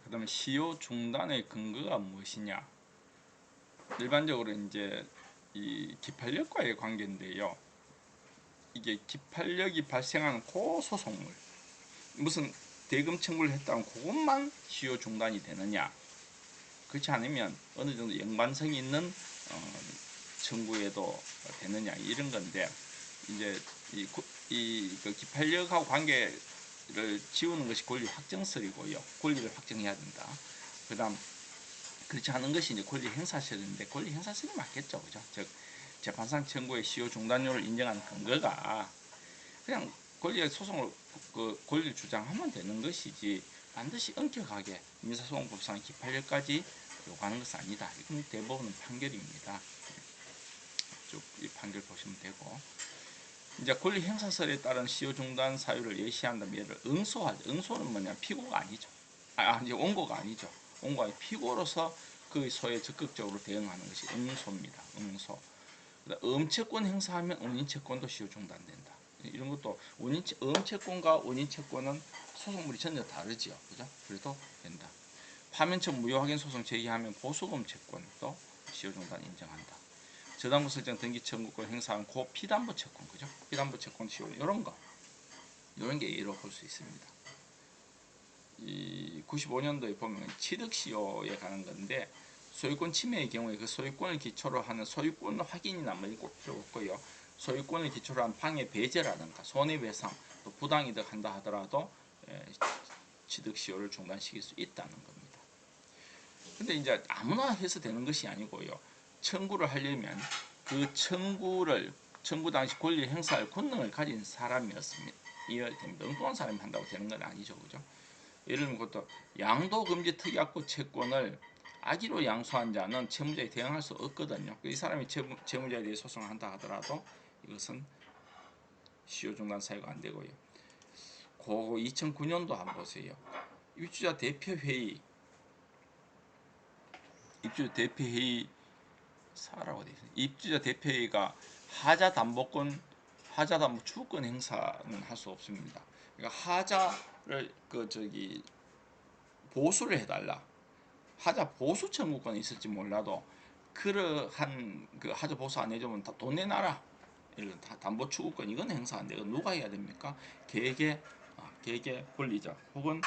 그다음에 시효 중단의 근거가 무엇이냐? 일반적으로 이제 이 기판력과의 관계인데요. 이게 기판력이 발생하는 고소송물, 무슨 대금 청구를 했다면 그것만 시효 중단이 되느냐? 그렇지 않으면 어느 정도 연관성이 있는 청구에도 되느냐 이런 건데, 이제 그 기판력하고 관계를 지우는 것이 권리 확정설이고요. 권리를 확정해야 된다. 그다음 그렇지 않은 것이 이제 권리 행사설인데, 권리 행사설이 맞겠죠, 그죠? 즉 재판상 청구의 시효 중단료를 인정하는 근거가 그냥 권리의 소송을 권리를 주장하면 되는 것이지 반드시 엄격하게 민사소송법상 기판력까지 요구하는 것은 아니다. 이건 대법원 판결입니다. 쭉 이 판결 보시면 되고, 이제 권리 행사설에 따른 시효 중단 사유를 예시한다면, 예를 응소하죠. 응소는 뭐냐? 피고가 아니죠. 이제 원고가 아니죠. 원고가 피고로서 그 소에 적극적으로 대응하는 것이 응소입니다. 응소. 음채권 행사하면 원인채권도 시효 중단된다. 이런 것도 음채권과 원인채권은 소송물이 전혀 다르지요. 그죠? 그래도 된다. 파면청 무효확인 소송 제기하면 보수금 채권도 시효 중단 인정한다. 저당부 설정 등기 청구권 행사한 고 피담보 채권, 그죠? 피담보 채권 시효, 이런 거, 이런 게 예로 볼 수 있습니다. 이 95년도에 보면 취득 시효에 관한 건데, 소유권 침해의 경우에 그 소유권을 기초로 하는 소유권 확인이나 뭐 이런 거 필요 없고요. 소유권을 기초로 한 방해 배제라든가 손해배상, 또 부당이득 한다 하더라도 취득 시효를 중단시킬 수 있다는 겁니다. 근데 이제 아무나 해서 되는 것이 아니고요. 청구를 하려면 그 청구 당시 권리 행사할 권능을 가진 사람이었으면 됩니다. 엉뚱한 사람이 한다고 되는 건 아니죠, 그죠? 예를 들면 그것도 양도 금지 특약부 채권을 악의로 양수한 자는 채무자에 대항할 수 없거든요. 이 사람이 채무자에 대해 소송을 한다 하더라도 이것은 시효 중단 사유가 안 되고요. 그 2009년도 한번 보세요. 입주자 대표회의 사라고 되어 있어요. 입주자 대표회의가 하자 담보 추구권 행사는 할 수 없습니다. 그러니까 하자를 보수를 해달라. 하자 보수 청구권이 있을지 몰라도 그러한 그 하자 보수 안 해주면 다 돈 내놔라. 이런 담보 추구권 이건 행사 안 되고 누가 해야 됩니까? 계획의 권리자 혹은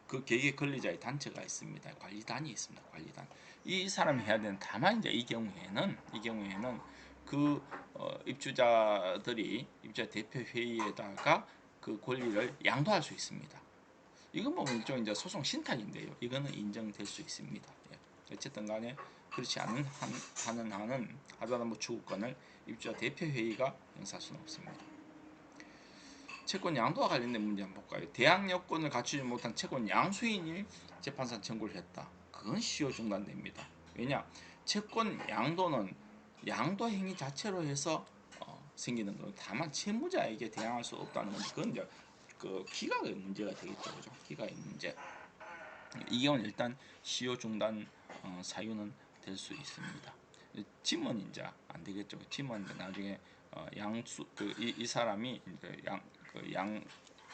그 계획의 권리자의 단체가 있습니다. 관리단이 있습니다. 관리단. 이 사람이 해야 되는, 다만 이제 이 경우에는 그 입주자들이 입주자 대표 회의에다가 그 권리를 양도할 수 있습니다. 이건 보면 일종 이제 소송 신탁인데요. 이거는 인정될 수 있습니다. 예. 어쨌든 간에 그렇지 않은 한은 하자담보 추구권을 입주자 대표 회의가 행사할 수는 없습니다. 채권 양도와 관련된 문제 한번 볼까요? 대항 여건을 갖추지 못한 채권 양수인이 재판상 청구를 했다. 그건 시효 중단됩니다. 왜냐? 채권 양도는 양도 행위 자체로 해서 생기는 거. 다만 채무자에게 대항할 수 없다는 건 그건 이제 그 기각의 문제가 되겠죠, 그죠? 기각의 문제. 이 경우는 일단 시효 중단 사유는 될 수 있습니다. 짐은 이제 안 되겠죠. 짐은 나중에 양수 이 사람이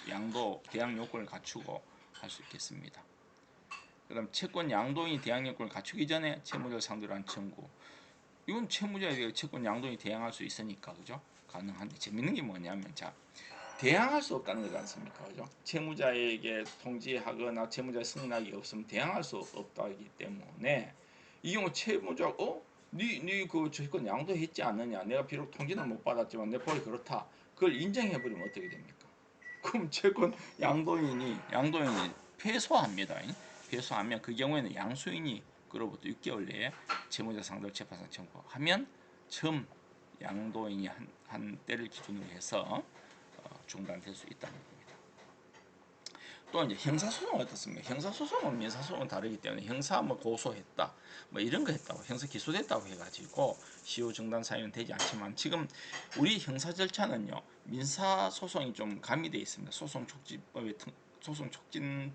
양도 대항 요건을 갖추고 할 수 있겠습니다. 그다음 채권 양도인이 대항 요건을 갖추기 전에 채무자를 상대로 한 청구. 이건 채무자에게 채권 양도인이 대항할 수 있으니까, 그죠? 가능한데, 재밌는 게 뭐냐면, 자, 대항할 수 없다는 거지 않습니까? 그죠? 채무자에게 통지하거나 채무자 승인하기 없으면 대항할 수 없다기 때문에, 이 경우 채무자가 네 그 채권 양도했지 않느냐? 내가 비록 통지는 못 받았지만 내 법이 그렇다. 그걸 인정해버리면 어떻게 됩니까? 그럼 채권 양도인이 패소합니다. 패소하면 그 경우에는 양수인이 그로부터 6개월 내에 채무자 상대로 재판상 청구하면 처음 양도인이 한 때를 기준으로 해서 중단될 수 있다는 겁니다. 또 이제 형사소송은 어떻습니까? 형사소송은 민사소송은 다르기 때문에 형사 고소했다, 이런 거 했다고, 형사 기소됐다고 해가지고 시효 중단 사유는 되지 않지만, 지금 우리 형사 절차는요, 민사소송이 좀 가미되어 있습니다. 소송촉진법에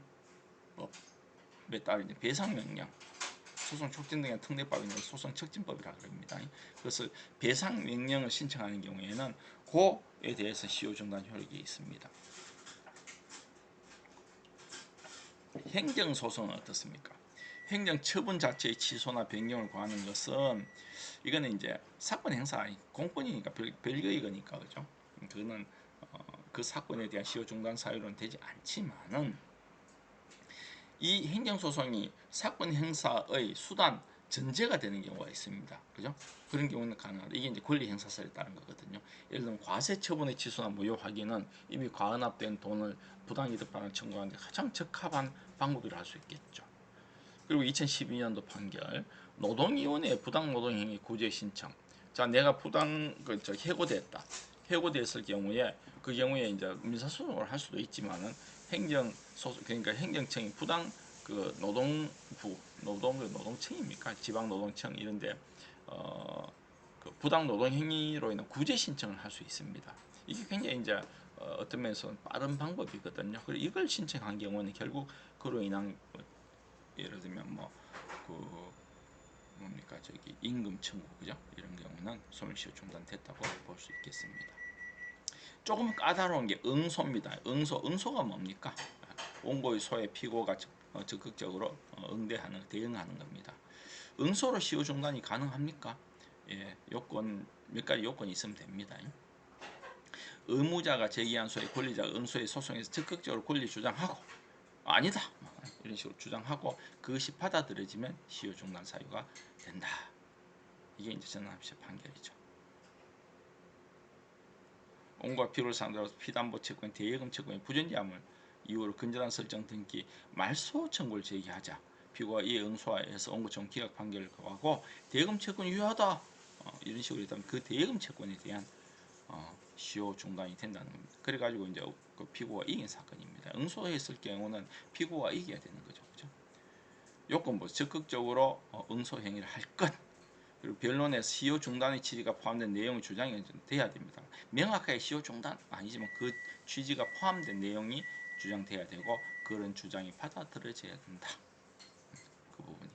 따른 배상명령, 소송촉진 등의 특례법인 소송촉진법이라 그럽니다. 그래서 배상명령을 신청하는 경우에는 그에 대해서 시효 중단 효력이 있습니다. 행정소송은 어떻습니까? 행정처분 자체의 취소나 변경을 구하는 것은 이거는 이제 사건 행사 공권이니까 별거의 거니까 그죠? 그거는 그 사건에 대한 시효 중단 사유로는 되지 않지만은 이 행정소송이 사건 행사의 수단 전제가 되는 경우가 있습니다. 그죠? 그런 경우는 가능하다. 이게 이제 권리 행사설에 따른 거거든요. 예를 들면 과세 처분의 취소나 무효 확인은 이미 과언납된 돈을 부당이득반을 청구하는데 가장 적합한 방법이라 할 수 있겠죠. 그리고 2012년도 판결 노동위원회 부당노동행위 구제 신청. 자, 내가 해고됐다. 해고됐을 경우에 그 경우에 이제 민사소송을 할 수도 있지만은 행정소송 그러니까 행정청이 부당 노동부 노동청입니까? 지방노동청 이런데 그 부당 노동 행위로 인한 구제 신청을 할 수 있습니다. 이게 굉장히 이제 어떤 면에서는 빠른 방법이거든요. 그리고 이걸 신청한 경우는 결국 그로 인한 예를 들면 뭡니까 저기 임금 청구 그죠? 이런 경우는 소멸시효 중단됐다고 볼 수 있겠습니다. 조금 까다로운 게 응소입니다. 응소가 뭡니까? 원고의 소에 피고가 적극적으로 대응하는 겁니다. 응소로 시효 중단이 가능합니까? 예, 몇 가지 요건이 있으면 됩니다. 의무자가 제기한 소에 권리자가 응소의 소송에서 적극적으로 권리 주장하고 아니다 이런 식으로 주장하고 그것이 받아들여지면 시효 중단 사유가 된다. 이게 이제 전남시 판결이죠. 온과 피로를 상대로 피담보 채권, 대예금 채권의 부존재함을 이유로 근저당 설정 등기 말소 청구를 제기하자 피고가 이에 응소하여서 온고청 기각 판결을 거하고 대예금 채권이 유효하다 이런 식으로 있다면 그 대예금 채권에 대한 시효 중단이 된다는 겁니다. 그래가지고 이제 그 피고가 이긴 사건입니다. 응소했을 경우는 피고가 이겨야 되는 거죠. 그죠? 요건부 적극적으로 응소 행위를 할 것. 그리고 변론에 시효 중단의 취지가 포함된 내용의 주장이 돼야 됩니다. 명확하게 시효 중단 아니지만 그 취지가 포함된 내용이 주장돼야 되고 그런 주장이 받아들여져야 된다. 그 부분이.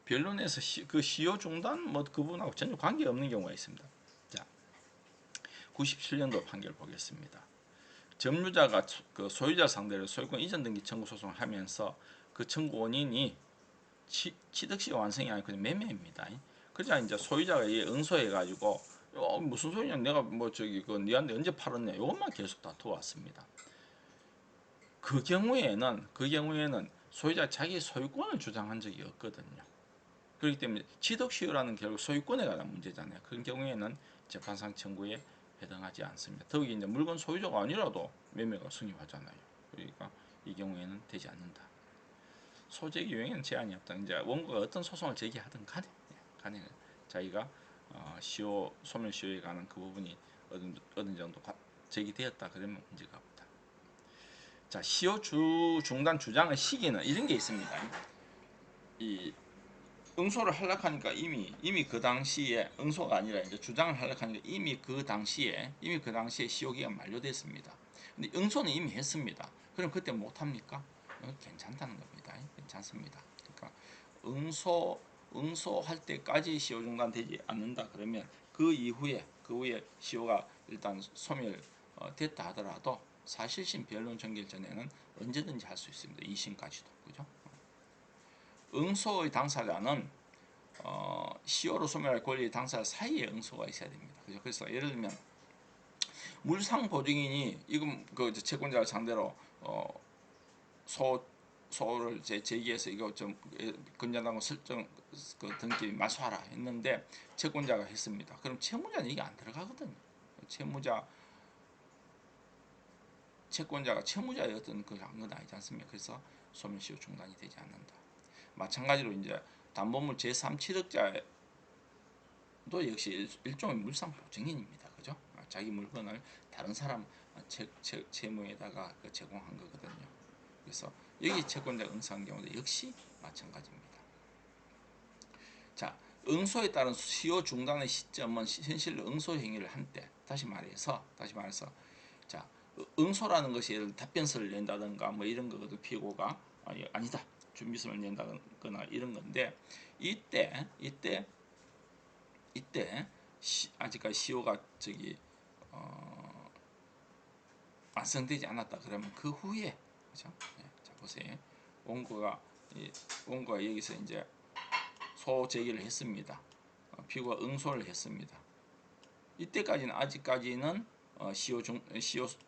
변론에서 그 시효 중단 그 부분하고 전혀 관계 없는 경우가 있습니다. 자, 97년도 판결 보겠습니다. 점유자가 그 소유자 상대로 소유권 이전 등기 청구 소송을 하면서 그 청구 원인이 취득시 완성이 아니고 그냥 매매입니다. 그러자 이제 소유자가 응소해가지고 무슨 소리냐 내가 니한테 언제 팔았냐 이것만 계속 다투어왔습니다. 그 경우에는 소유자 자기 소유권을 주장한 적이 없거든요. 그렇기 때문에 취득시효라는 결국 소유권에 관한 문제잖아요. 그런 경우에는 재판상 청구에 해당하지 않습니다. 더욱이 이제 물건 소유자가 아니라도 매매가 성립하잖아요. 그러니까 이 경우에는 되지 않는다. 소재기 유형에는 제한이 없다. 이제 원고가 어떤 소송을 제기하든 간에 자기가 소멸시효에 관한 그 부분이 어느 정도 제기되었다 그러면 문제가 없다. 자, 시효 중단 주장의 시기는 이런 게 있습니다. 이 응소를 하려고 하니까 이미 그 당시에 응소가 아니라 이제 주장을 하려고 하니까 이미 그 당시에 시효 기간 만료됐습니다. 근데 응소는 이미 했습니다. 그럼 그때 못 합니까? 괜찮다는 겁니다. 괜찮습니다. 그러니까 응소할 때까지 시효 중단되지 않는다 그러면 그 이후에 시효가 일단 소멸됐다 하더라도 사실심 변론 전개 전에는 언제든지 할 수 있습니다. 2심까지도 그죠? 응소의 당사자는 시효로 소멸할 권리의 당사자 사이에 응소가 있어야 됩니다. 그죠? 그래서 예를 들면 물상 보증인이 이건 그 채권자를 상대로 소를 제기해서 이거 좀 근저당권 설정 그 등기 말소하라 했는데 채권자가 했습니다. 그럼 채무자는 이게 안 들어가거든요. 채권자가 채무자의 어떤 한 건 아니지 않습니까? 그래서 소멸시효 중단이 되지 않는다. 마찬가지로 이제 담보물 제3취득자도 역시 일종의 물상 보증인입니다. 그죠? 자기 물건을 다른 사람 채무에다가 제공한 거거든요. 그래서 여기 채권자 응소한 경우도 역시 마찬가지입니다. 자, 응소에 따른 시효 중단의 시점은 현실로 응소 행위를 한 때. 다시 말해서 자, 응소라는 것이 예를 답변서를 낸다든가 뭐 이런 거거든. 피고가 아니다. 준비서를 낸다거나 이런 건데 이때 아직까지 시효가 완성되지 않았다 그러면 그 후에 그죠? 네, 자, 보세요. 원고가 여기서 이제 소 제기를 했습니다. 피고가 응소를 했습니다. 이때까지는 아직까지는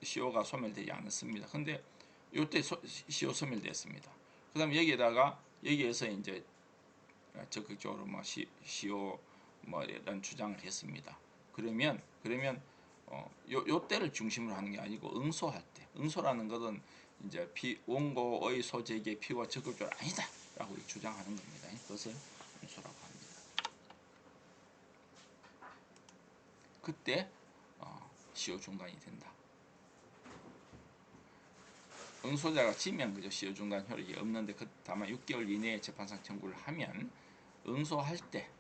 시효가 소멸되지 않았습니다. 근데 이때 시효 소멸됐습니다. 그 다음에 여기에서 이제 적극적으로 뭐 시효 뭐 이런 주장을 했습니다. 그러면 요 때를 중심으로 하는 게 아니고 응소할 때, 응소라는 것은 이제 원고의 소재기에 피고가 적극적으로 아니다라고 주장하는 겁니다. 그것을 응소라고 합니다. 그때 시효 중단이 된다. 응소자가 지면 그저 시효 중단 효력이 없는데 다만 6개월 이내에 재판상 청구를 하면 응소할 때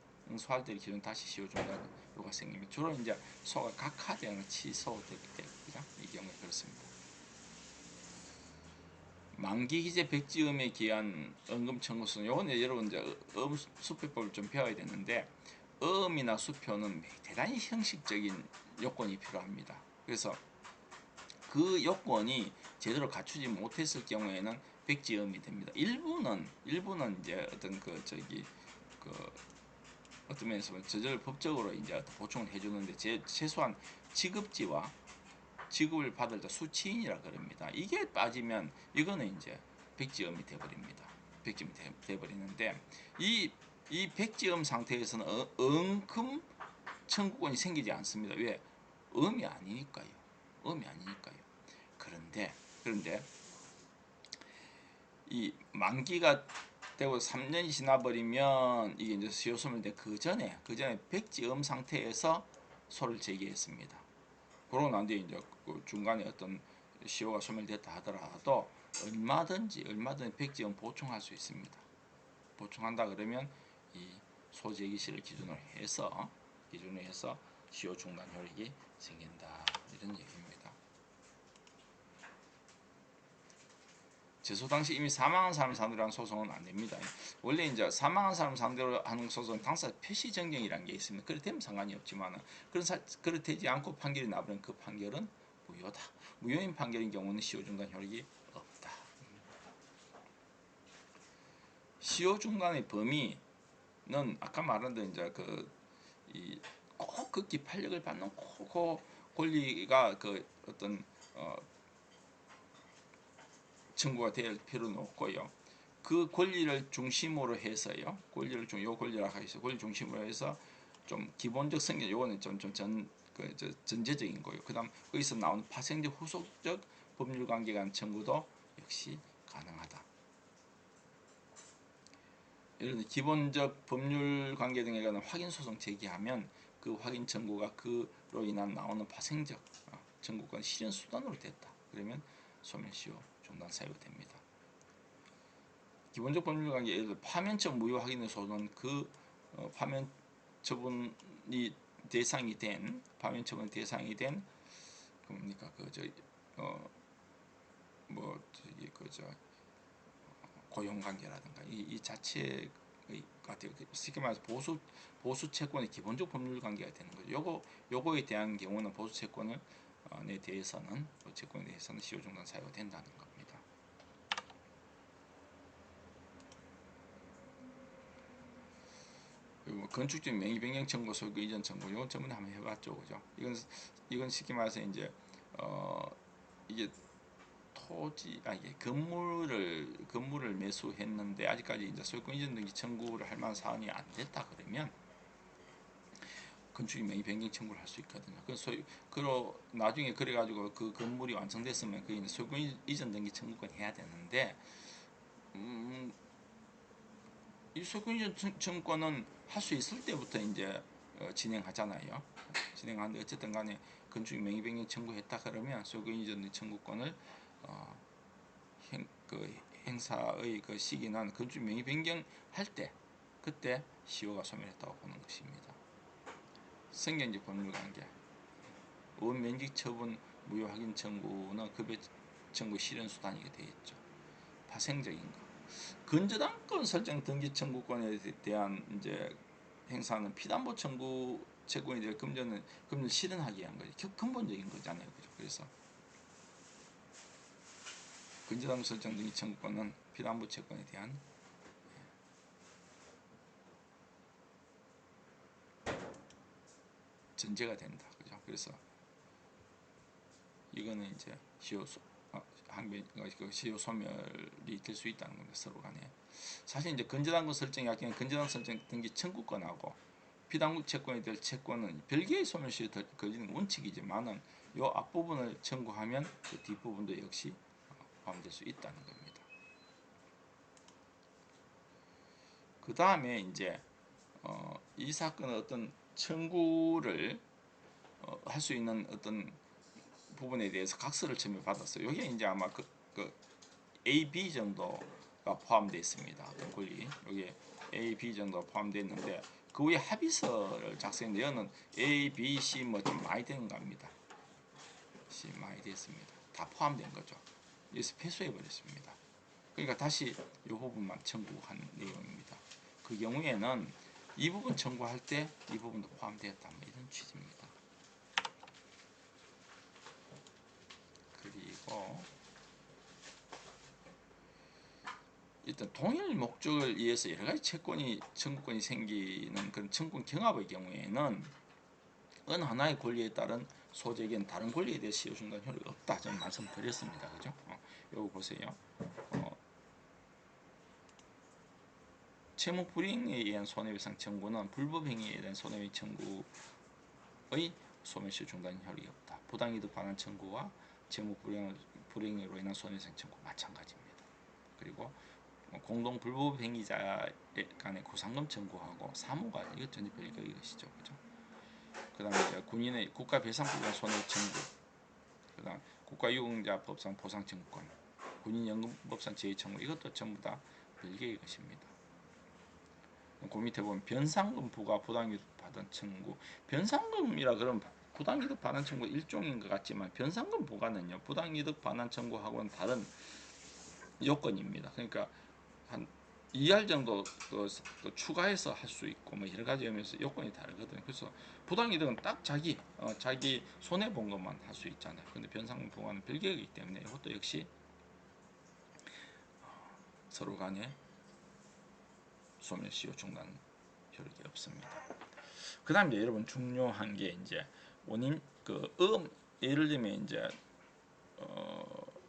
기준 다시 시효 중단 요가 생깁니다. 주로 이제 소가 각하되거나 취소될 때, 이 경우에 그렇습니다. 만기 기재 백지음에 기한 언금 청구서는 요거는 여러분 이제 수표법을 좀 배워야 되는데 어음이나 수표는 대단히 형식적인 요건이 필요합니다. 그래서 그 요건이 제대로 갖추지 못했을 경우에는 백지음이 됩니다. 일부는 이제 어떤 어떤 면에서 저절 법적으로 이제 보충을 해주는데 최소한 지급지와 지급을 받을 때 수취인이라 그럽니다. 이게 빠지면 이거는 이제 백지음이 돼버립니다. 백지음이 돼버리는데 이 백지음 상태에서는 언금 청구권이 생기지 않습니다. 왜? 음이 아니니까요. 그런데 이 만기가 되고 3년이 지나버리면 이게 이제 시효 소멸돼 그 전에 백지음 상태에서 소를 제기했습니다. 그러고 난 뒤에 이제 그 중간에 어떤 시효가 소멸됐다 하더라도 얼마든지 백지음 보충할 수 있습니다. 보충한다 그러면 이 소제기시를 기준으로 해서 시효 중단 효력이 생긴다 이런 얘기입니다. 제소 당시 이미 사망한 사람 상대로 하는 소송은 안 됩니다. 원래 이제 사망한 사람 상대로 하는 소송은 당사 표시 정정이라는 게 있습니다. 그래 되면 상관이 없지만은 그렇게 되지 않고 판결이 나버린 그 판결은 무효다. 무효인 판결인 경우는 시효 중단 효력이 없다. 시효 중단의 범위는 아까 말한 대로 이제 꼭 극기 판력을 받는 그 권리가 어떤 청구가 될 필요는 없고요. 그 권리를 중심으로 해서요. 권리를 중심으로 해서 좀 기본적 성격 요거는 좀 전제적인 거예요. 그다음 거기서 나오는 파생적 후속적 법률 관계 간 청구도 역시 가능하다. 예를 들어 기본적 법률 관계 등에 관한 확인 소송 제기하면 그 확인 청구가 그로 인한 나오는 파생적 청구권 실현 수단으로 됐다. 그러면 소멸시효 중단 사유가 됩니다. 기본적 법률 관계 예를 들어 파면처분 무효 확인의 소송은 파면 처분이 대상이 된 뭡니까 고용 관계라든가 이 자체의 같아요. 쉽게 말해서 보수 채권의 기본적 법률 관계가 되는 거죠. 요거에 대한 경우는 보수 채권에 대해서는 시효 중단 사유가 된다는 겁니다. 그리고 건축적 명의 변경 청구, 소유 이전 청구 이건 전문에 한번 해봤죠, 그죠? 이건 쉽게 말해서 이제 이게 건물을 매수했는데 아직까지 이제 소유권 이전 등기 청구를 할 만한 사안이 안 됐다 그러면 건축 명의 변경 청구를 할 수 있거든요. 그로 나중에 그래가지고 그 건물이 완성됐으면 그 이제 소유권 이전 등기 청구권 해야 되는데 이 소유권 이전 청구권은 할 수 있을 때부터 이제 진행하잖아요. 진행하는데 어쨌든 간에 건축 명의 변경 청구했다 그러면 소유권 이전 청구권을 행사의 그 시기는 건축 명의 변경 할 때 그때 시효가 소멸했다고 보는 것입니다. 성경적 법률관계, 원면직 처분 무효 확인 청구는 급여 청구 실현 수단이게 되어 있죠. 파생적인 거. 근저당권 설정 등기 청구권에 대한 이제 행사는 피담보 청구 채권에 대해 금전을 실현하기 위한 거죠. 근본적인 거잖아요. 그죠? 그래서 근저당 설정 등기 청구권은 피담보 채권에 대한 전제가 된다. 그죠? 그래서 이거는 이제 시효 소멸이 될 수 있다는 겁니다. 서로 간에. 사실 이제 근저당권 설정이 아끼는 근저당 설정 등기 청구권하고 피담보 채권에 대한 채권은 별개의 소멸시효 걸리는 원칙이지만은 요 앞부분을 청구하면 그 뒷부분도 역시 포함될 수 있다는 겁니다. 그 다음에 이제 이 사건은 어떤 청구를 할 수 있는 어떤 부분에 대해서 각서를 처음에 받았어요. 이게 이제 아마 그 A, B 정도가 포함되어 있습니다. 어떤 권리. 여기에 A, B 정도가 포함되어 있는데 그 위에 합의서를 작성했는데 여기는 A, B, C 뭐 좀 많이 되는 겁니다. C 많이 되었습니다. 다 포함된 거죠. 여기서 패소해 버렸습니다. 그러니까 다시 이 부분만 청구한 내용입니다. 그 경우에는 이 부분 청구할 때 이 부분도 포함되었다. 뭐 이런 취지입니다. 그리고 일단 동일 목적을 위해서 여러 가지 청구권이 생기는 그런 청구권 경합의 경우에는 어느 하나의 권리에 따른 소재에겐 다른 권리에 대해 시효 중단 효력이 없다. 저는 말씀드렸습니다. 그죠? 요거 보세요. 채무 불이행에 의한 손해배상 청구는 불법 행위에 대한 손해배상 청구의 소멸시효 중단 효력이 없다. 부당이득 반환 청구와 채무 불이행으로 인한 손해배상 청구 마찬가지입니다. 그리고 공동 불법 행위자 간의 구상금 청구하고 사무가 이것 전혀 별거 이것이죠. 그죠? 그다음에 군인의 국가배상법상 손해 청구, 그다음 국가유공자 법상 보상 청구권, 군인연금법상 제의 청구 이것도 전부 다 별개의 것입니다. 그 밑에 보면 변상금 부과 부당이득 받은 청구, 변상금이라 그러면 부당이득 반환 청구 일종인 것 같지만 변상금 부과는요 부당이득 반환 청구하고는 다른 요건입니다. 그러니까 한 2할 정도 또 추가해서 할 수 있고 뭐 여러 가지 의미에서 요건이 다르거든요. 그래서 부당이득은 딱 자기 손해 본 것만 할 수 있잖아요. 근데 변상금 부과는 별개이기 때문에 이것도 역시 서로 간에 소멸시효 중단 효력이 없습니다. 그다음 이제 여러분 중요한 게 이제 원인 예를 들면 이제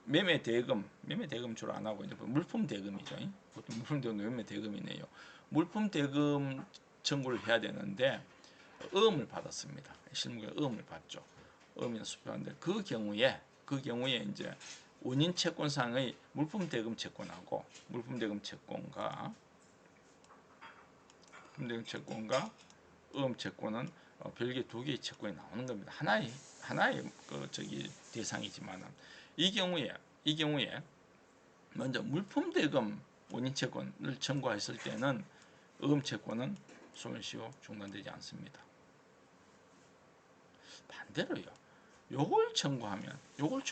매매 대금 주로 안 하고 이제 물품 대금이죠. 보통 물품 대금 매매 대금이네요. 물품 대금 청구를 해야 되는데 어음을 받았습니다. 실무에 어음을 받죠. 어음이나 수표하는데 그 경우에 이제 원인 채권상의 물품 대금 채권하고 물품 대금 채권과 어음 채권은 별개 두 개의 채권이 나오는 겁니다. 하나의 대상이지만은 이 경우에 먼저 물품 대금 원인 채권을 청구했을 때는 어음 채권은 소멸시효 중단되지 않습니다. 반대로요. 요걸 청구하면 요게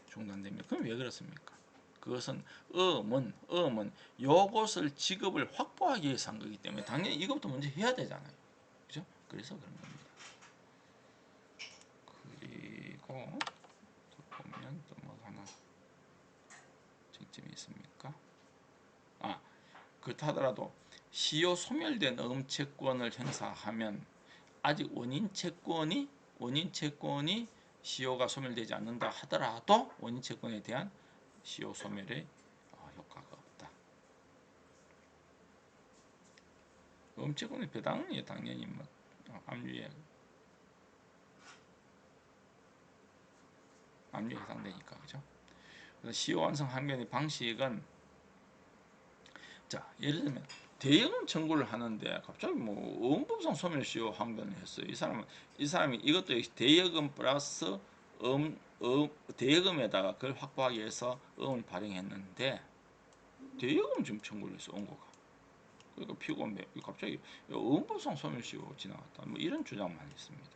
중단됩니다. 그럼 왜 그렇습니까? 그것은 어음은 요것을 지급을 확보하기 위해서 한 거기 때문에 당연히 이것부터 먼저 해야 되잖아요. 그죠? 그래서 그런 겁니다. 그리고 또 보면 또 뭐 하나 쟁점이 있습니까? 그렇다 하더라도 시효 소멸된 어음 채권을 행사하면 아직 원인 채권이 시효가 소멸되지 않는다 하더라도 원인 채권에 대한 시효 소멸의 효과가 없다. 어음 채권의 배당이 당연히 뭐 압류에 해당되니까 그죠? 그래서 시효 완성 항변의 방식은 자 예를 들면 대여금 청구를 하는데 갑자기 뭐 어음법상 소멸시효 항변을 했어요. 이 사람이 이것도 역시 대여금 플러스 대여금에다가 그걸 확보하기 위해서 어음을 발행했는데 대여금 지금 청구를 해서 온 거가. 그러니까 피고는 갑자기 어음법상 소멸시효 지나갔다. 뭐 이런 주장만 했습니다.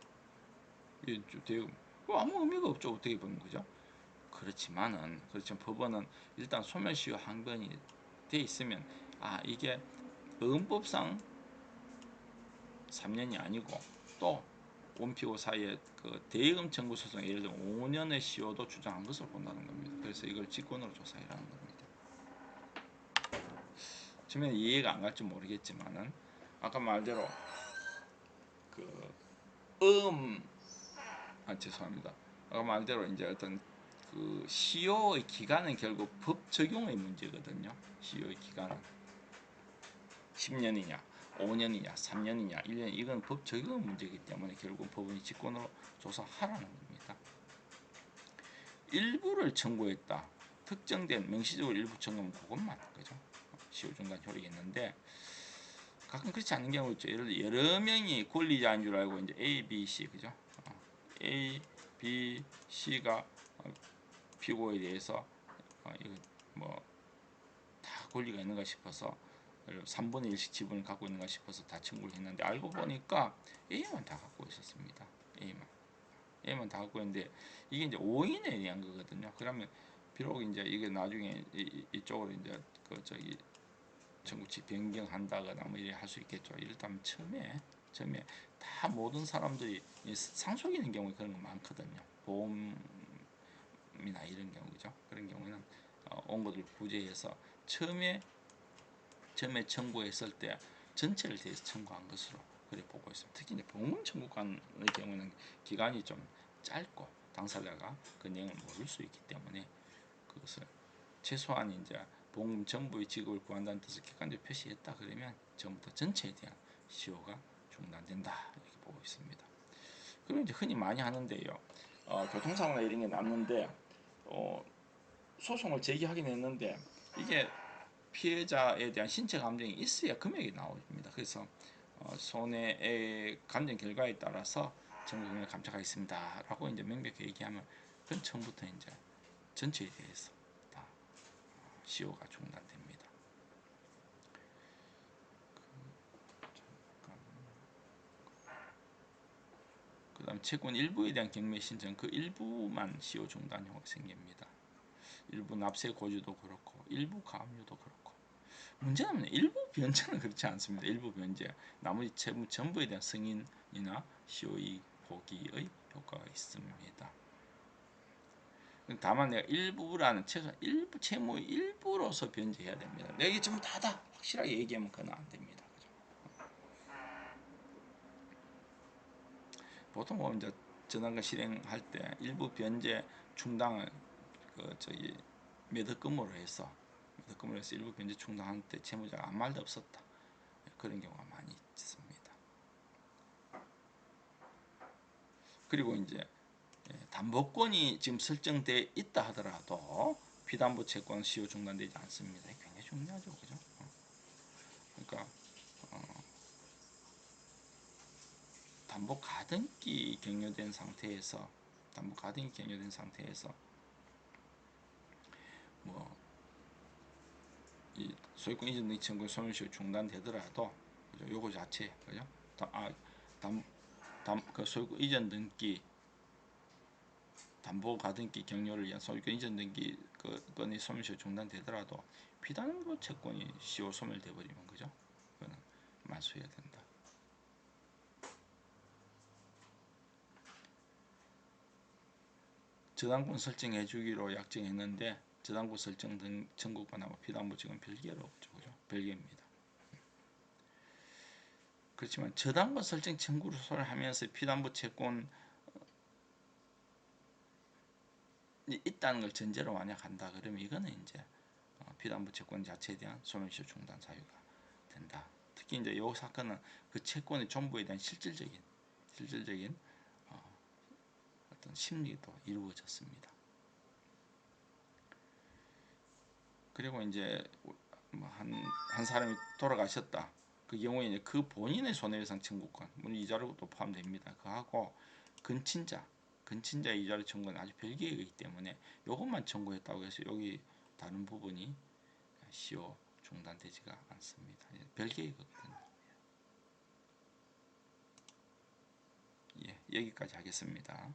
이게 대여금 아무 의미가 없죠. 어떻게 보면 그죠? 그렇지만 법원은 일단 소멸시효 항변이 돼 있으면 이게 어음법상 3년이 아니고 또 원피고 사이에 그 대의금 청구 소송 예를 들면 5년의 시효도 주장한 것으로 본다는 겁니다. 그래서 이걸 직권으로 조사해라는 겁니다. 처음에는 이해가 안 갈지 모르겠지만은 아까 말대로 그 죄송합니다. 아까 말대로 이제 어떤 그 시효의 기간은 결국 법 적용의 문제거든요. 시효의 기간은 10년이냐, 5년이냐, 3년이냐, 1년 이건 법 적용 문제이기 때문에 결국 법원이 직권으로 조사하라는 겁니다. 일부를 청구했다. 특정된 명시적으로 일부 청구하면 그것만 그죠? 시효 중단 효력이 있는데 가끔 그렇지 않은 경우 있죠. 예를 들어 여러 명이 권리자인 줄 알고 이제 A, B, C 그죠? A, B, C가 피고에 대해서 이거 뭐 다 권리가 있는가 싶어서 3분의 1씩 지분을 갖고 있는가 싶어서 다 청구를 했는데 알고 보니까 A만 다 갖고 있었습니다. A만 다 갖고 있는데 이게 이제 5인에 대한 거거든요. 그러면 비록 이제 이게 나중에 이쪽으로 이제 그 저기 청구치 변경한다거나 뭐 이래 할 수 있겠죠. 일단 처음에 다 모든 사람들이 상속이 있는 경우에 그런 거 많거든요. 보험이나 이런 경우죠. 그런 경우는 온 것들 구제해서 처음에 청구했을 때 전체를 대해서 청구한 것으로 그래 보고 있습니다. 특히 이제 보험 청구권의 경우는 기간이 좀 짧고 당사자가 그 내용을 모를 수 있기 때문에 그것을 최소한 이제 보험 정부의 지급을 구한다는 뜻을 객관적으로 표시했다 그러면 처음부터 전체에 대한 시효가 중단된다 이렇게 보고 있습니다. 그리고 이제 흔히 많이 하는데요. 교통사고나 이런 게 났는데 소송을 제기하긴 했는데 이게 피해자에 대한 신체 감정이 있어야 금액이 나옵니다. 그래서 손해의 감정 결과에 따라서 정부금을 감찰하겠습니다라고 이제 명백히 얘기하면 그건 처음부터 이제 전체에 대해서 다 시효가 중단됩니다. 그다음 채권 일부에 대한 경매 신청 그 일부만 시효 중단효가 생깁니다. 일부 납세 고지도 그렇고 일부 가압류도 그렇고 문제는 일부 변제는 그렇지 않습니다. 일부 변제 나머지 채무 전부에 대한 승인이나 시효의 포기의 효과가 있습니다. 다만 내가 일부라는 최소한 일부 채무의 일부로서 변제해야 됩니다. 내가 이게 전부 다다 확실하게 얘기하면 그건 안 됩니다. 그죠? 보통 보면 이제 전환과 실행할 때 일부 변제 충당을 그 저기 매덕금으로 해서 일부 변제 충당할 때 채무자가 아무 말도 없었다. 그런 경우가 많이 있습니다. 그리고 이제 담보권이 지금 설정돼 있다 하더라도 피담보 채권 시효 중단되지 않습니다. 굉장히 중요하죠, 그죠? 그러니까 담보 가등기 격려된 상태에서 뭐 이 소유권 이전 등기 청구 소멸시효 중단되더라도 그죠? 요거 자체 그죠? 그 소유권 이전 등기 담보 가등기 격려를 위한 소유권 이전 등기 건이 소멸시효 중단되더라도 피담보 채권이 시효 소멸돼 버리면 그죠? 그거는 말소해야 된다. 저당권 설정해 주기로 약정했는데 저당권 설정 등 청구권하고 피담보 지금 별개로 없죠, 그죠? 별개입니다. 그렇지만 저당권 설정 청구를 하면서 피담보 채권 있다는 걸 전제로 만약 한다 그러면 이거는 이제 피담보 채권 자체에 대한 소멸시효 중단 사유가 된다. 특히 이제 이 사건은 그 채권의 전부에 대한 실질적인 어떤 심리도 이루어졌습니다. 그리고 이제 한 사람이 돌아가셨다. 그 경우에 이제 그 본인의 손해배상 청구권, 물론 이자료도 포함됩니다. 그하고 근친자 이자료 청구는 아주 별개이기 때문에 이것만 청구했다고 해서 여기 다른 부분이 시효 중단되지가 않습니다. 별개이거든요. 예, 여기까지 하겠습니다.